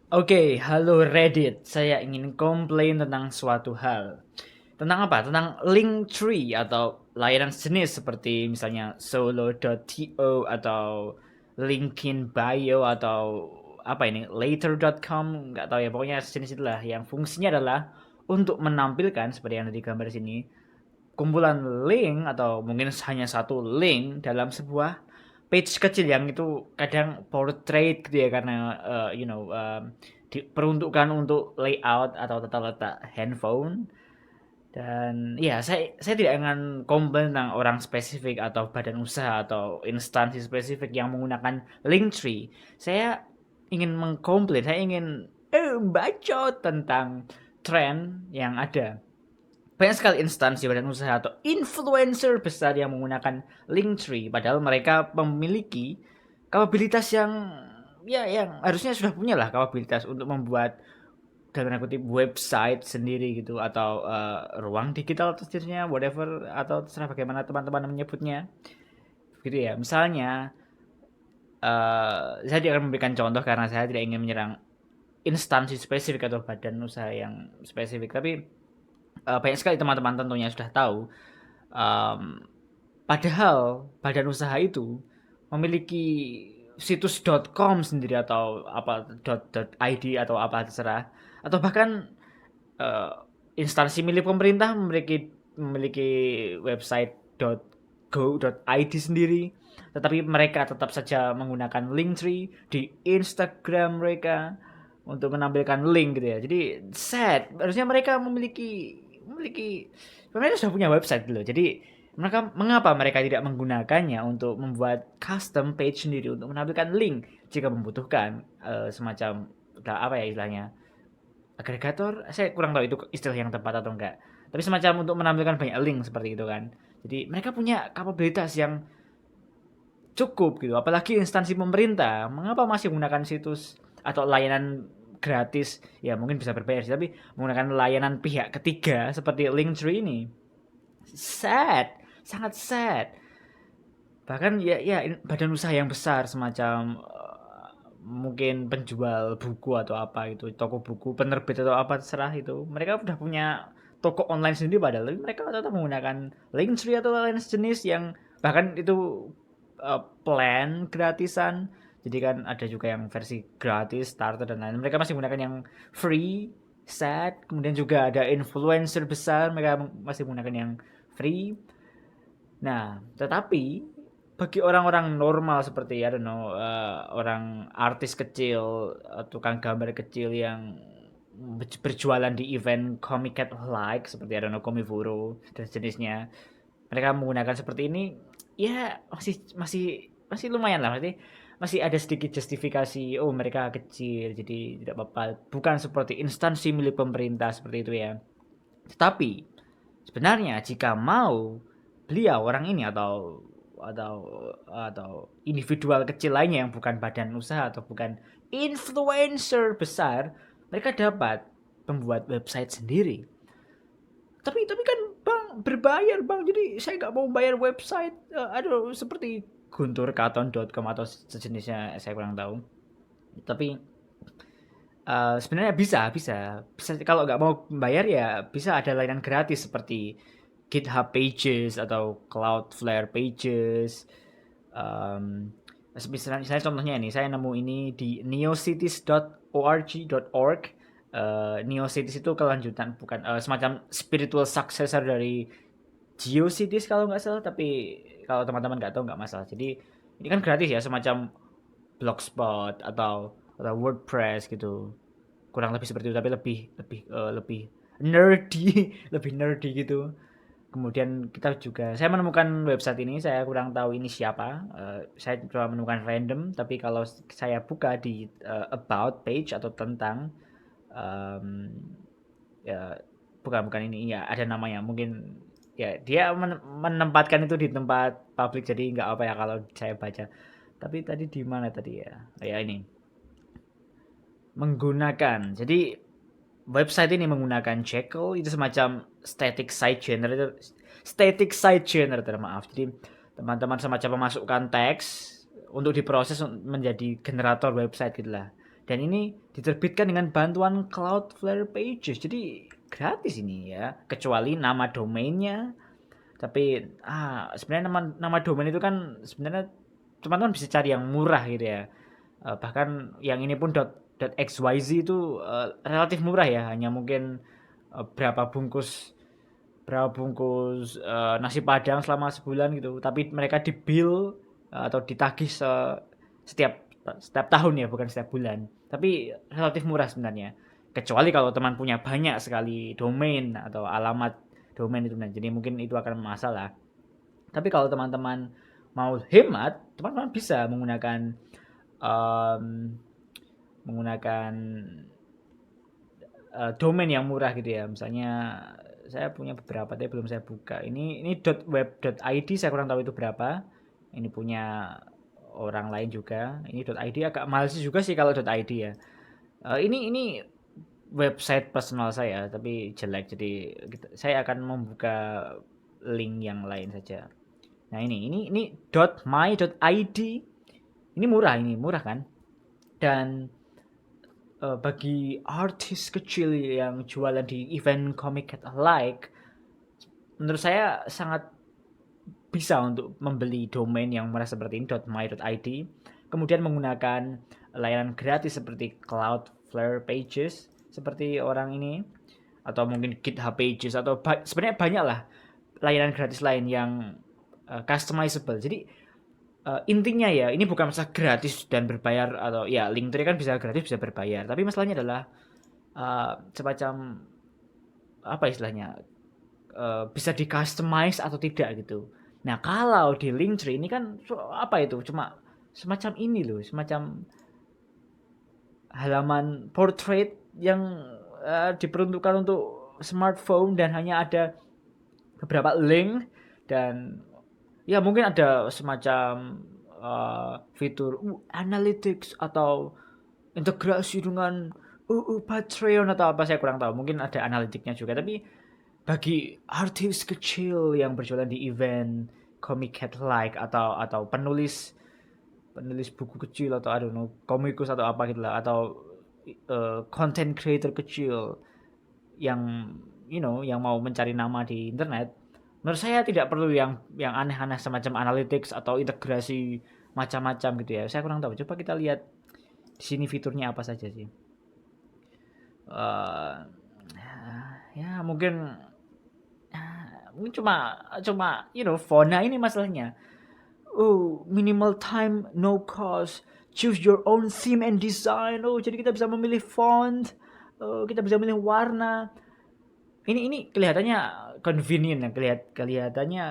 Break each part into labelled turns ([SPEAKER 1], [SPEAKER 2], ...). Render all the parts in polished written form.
[SPEAKER 1] Oke, halo Reddit. Saya ingin komplain tentang suatu hal. Tentang apa? Tentang Linktree atau layanan sejenis seperti misalnya solo.to atau LinkedIn Bio atau apa ini later.com, nggak tahu ya, pokoknya sejenis itulah yang fungsinya adalah untuk menampilkan seperti yang ada di gambar sini kumpulan link atau mungkin hanya satu link dalam sebuah page kecil yang itu kadang portrait gitu ya, karena diperuntukkan untuk layout atau tata letak handphone. Dan ya, saya tidak akan komplain tentang orang spesifik atau badan usaha atau instansi spesifik yang menggunakan Linktree. Saya ingin mengkomplain, saya ingin bacot tentang tren yang ada. Banyak sekali instansi badan usaha atau influencer besar yang menggunakan Linktree, padahal mereka memiliki kapabilitas yang, ya, yang harusnya sudah punya lah kapabilitas untuk membuat dalam tanda kutip website sendiri gitu, atau ruang digital atau sejenisnya, whatever, atau terserah bagaimana teman-teman menyebutnya gitu ya. Misalnya saya tidak akan memberikan contoh karena saya tidak ingin menyerang instansi spesifik atau badan usaha yang spesifik, tapi banyak sekali teman-teman tentunya sudah tahu, um, padahal badan usaha itu memiliki situs .com sendiri atau apa .id atau apa terserah, atau bahkan eh, instansi milik pemerintah memiliki memiliki website .go.id sendiri, tetapi mereka tetap saja menggunakan Linktree di Instagram mereka untuk menampilkan link gitu ya. Jadi sad, harusnya mereka memiliki mereka sudah punya website dulu. Jadi mengapa mereka tidak menggunakannya untuk membuat custom page sendiri untuk menampilkan link jika membutuhkan semacam apa ya istilahnya, agregator. Saya kurang tahu itu istilah yang tepat atau enggak, tapi semacam untuk menampilkan banyak link seperti itu kan. Jadi mereka punya kapabilitas yang cukup gitu, apalagi instansi pemerintah. Mengapa masih menggunakan situs atau layanan gratis, ya mungkin bisa berbayar sih, tapi menggunakan layanan pihak ketiga seperti Linktree ini? Sad, sangat sad. Bahkan ya badan usaha yang besar semacam mungkin penjual buku atau apa itu, toko buku, penerbit atau apa terserah itu, mereka udah punya toko online sendiri, padahal mereka tetap menggunakan Linktree atau lain sejenis yang bahkan itu plan gratisan. Jadi kan ada juga yang versi gratis, starter dan lain, mereka masih menggunakan yang free. Sad. Kemudian juga ada influencer besar, mereka masih menggunakan yang free. Nah, tetapi bagi orang-orang normal seperti, I don't know, orang artis kecil, tukang gambar kecil yang berjualan di event Comic Cat like seperti, I don't know, Komifuro dan jenisnya, mereka menggunakan seperti ini, ya masih masih masih lumayan lah, masih ada sedikit justifikasi. Oh, mereka kecil jadi tidak apa-apa, bukan seperti instansi milik pemerintah seperti itu ya. Tetapi sebenarnya jika mau beliau orang ini atau atau individual kecil lainnya yang bukan badan usaha atau bukan influencer besar, mereka dapat membuat website sendiri. Tapi kan bang, berbayar bang, jadi saya nggak mau bayar website, aduh, seperti gunturkaton.com atau sejenisnya, saya kurang tahu. Tapi sebenarnya bisa kalau nggak mau bayar ya bisa ada layanan gratis seperti GitHub Pages atau Cloudflare Pages. Um, misalnya contohnya ini, saya nemu ini di neocities.org.org. Neocities itu kelanjutan, bukan semacam spiritual successor dari GeoCities kalau nggak salah, tapi kalau teman-teman nggak tahu nggak masalah. Jadi ini kan gratis ya, semacam Blogspot atau WordPress gitu, kurang lebih seperti itu, tapi lebih lebih lebih nerdy lebih nerdy gitu. Kemudian kita juga, saya menemukan website ini, saya kurang tahu ini siapa. Saya coba menemukan random, tapi kalau saya buka di about page atau tentang, um, ya bukan ini ya, ada namanya mungkin, ya dia menempatkan itu di tempat publik, jadi nggak apa ya kalau saya baca. Tapi tadi di mana tadi ya, ya ini menggunakan, jadi website ini menggunakan Jekyll, itu semacam static site generator, maaf. Jadi teman-teman semacam memasukkan teks untuk diproses menjadi generator website gitulah. Dan ini diterbitkan dengan bantuan Cloudflare Pages. Jadi gratis ini ya, kecuali nama domainnya. Tapi sebenarnya nama domain itu kan sebenarnya teman-teman bisa cari yang murah gitu ya. Bahkan yang ini pun .xyz itu relatif murah ya, hanya mungkin berapa bungkus nasi padang selama sebulan gitu. Tapi mereka di-bill atau ditagih setiap tahun ya, bukan setiap bulan. Tapi relatif murah sebenarnya. Kecuali kalau teman punya banyak sekali domain atau alamat domain itu, jadi mungkin itu akan masalah. Tapi kalau teman-teman mau hemat, teman-teman bisa menggunakan domain yang murah gitu ya. Misalnya saya punya beberapa tapi belum saya buka. Ini .web.id, saya kurang tahu itu berapa. Ini punya orang lain juga. Ini .id agak males juga sih kalau .id ya. Ini website personal saya tapi jelek, jadi saya akan membuka link yang lain saja. Nah ini .my.id, ini murah kan. Dan bagi artis kecil yang jualan di event Comic Cat Like, menurut saya sangat bisa untuk membeli domain yang murah seperti ini, .my.id, kemudian menggunakan layanan gratis seperti Cloudflare Pages seperti orang ini, atau mungkin GitHub Pages, atau sebenarnya banyak lah layanan gratis lain yang customizable. Jadi intinya ya, ini bukan masalah gratis dan berbayar, atau ya Linktree kan bisa gratis bisa berbayar, tapi masalahnya adalah semacam apa istilahnya, bisa di customize atau tidak gitu. Nah kalau di Linktree ini kan apa itu, cuma semacam ini loh, semacam halaman portrait yang diperuntukkan untuk smartphone dan hanya ada beberapa link, dan ya mungkin ada semacam fitur analytics atau integrasi dengan Patreon atau apa, saya kurang tahu, mungkin ada analitiknya juga. Tapi bagi artis kecil yang berjualan di event Comic Cat Like, atau penulis buku kecil, atau I don't know, komikus atau apa gitu lah, atau content creator kecil yang yang mau mencari nama di internet, menurut saya tidak perlu yang aneh-aneh semacam analytics atau integrasi macam-macam gitu ya. Saya kurang tahu. Coba kita lihat di sini fiturnya apa saja sih. Ya mungkin cuma fauna ini masalahnya. Minimal time, no cost, choose your own theme and design. Jadi kita bisa memilih font, kita bisa memilih warna. Ini kelihatannya convenient, kelihatannya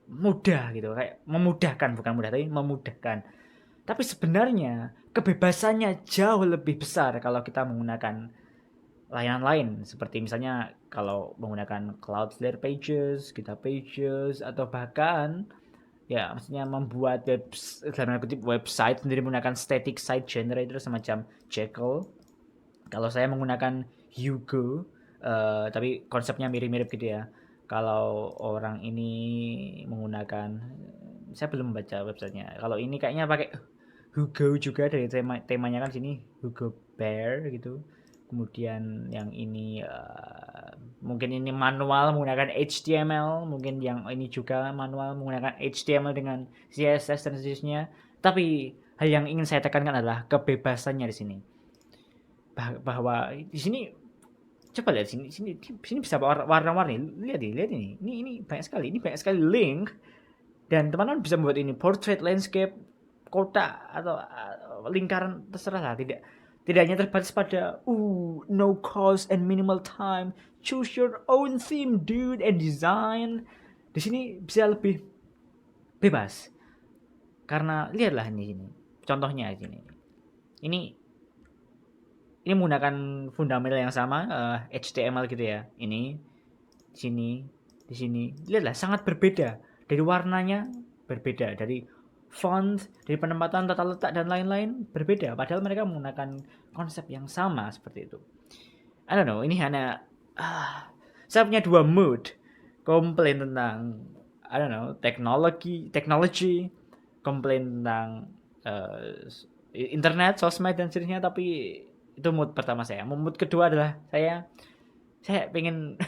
[SPEAKER 1] mudah gitu, kayak memudahkan, bukan mudah tapi memudahkan. Tapi sebenarnya kebebasannya jauh lebih besar kalau kita menggunakan layanan lain, seperti misalnya kalau menggunakan Cloudflare Pages, GitHub Pages, atau bahkan ya maksudnya membuat website sendiri menggunakan static site generator semacam Jekyll. Kalau saya menggunakan Hugo, tapi konsepnya mirip-mirip gitu ya. Kalau orang ini menggunakan, saya belum membaca websitenya. Kalau ini kayaknya pakai Hugo juga, dari temanya kan sini Hugo Bear gitu. Kemudian yang ini mungkin ini manual menggunakan HTML, mungkin yang ini juga manual menggunakan HTML dengan CSS dan seterusnya. Tapi hal yang ingin saya tekankan adalah kebebasannya di sini. Bahwa di sini, coba lihat sini bisa warna-warni. Lihat ini banyak sekali link, dan teman-teman bisa membuat ini portrait, landscape, kotak, atau lingkaran, terserah lah. Tidak hanya terbatas pada no cost and minimal time, choose your own theme dude and design. Di sini bisa lebih bebas, karena lihatlah ini contohnya di sini. Ini menggunakan fundamental yang sama, HTML gitu ya. Ini di sini lihatlah, sangat berbeda, dari warnanya berbeda, dari font, dari penempatan tata letak dan lain-lain berbeda, padahal mereka menggunakan konsep yang sama seperti itu. I don't know, ini hanya saya punya dua mood: komplain tentang technology, komplain tentang internet, sosmed dan seterusnya, tapi itu mood pertama saya. Mood kedua adalah saya pengen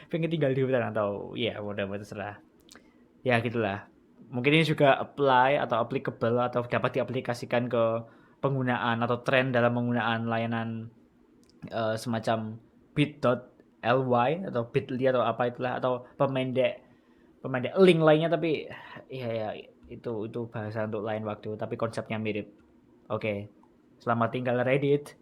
[SPEAKER 1] pengen tinggal di hutan atau ya udah terserah. Ya gitulah. Mungkin ini juga apply atau applicable atau dapat diaplikasikan ke penggunaan atau tren dalam penggunaan layanan semacam bit.ly atau bit.ly atau apa itulah atau pemendek pemendek link lainnya, tapi ya itu bahasa untuk lain waktu, tapi konsepnya mirip. Oke. Selamat tinggal Reddit.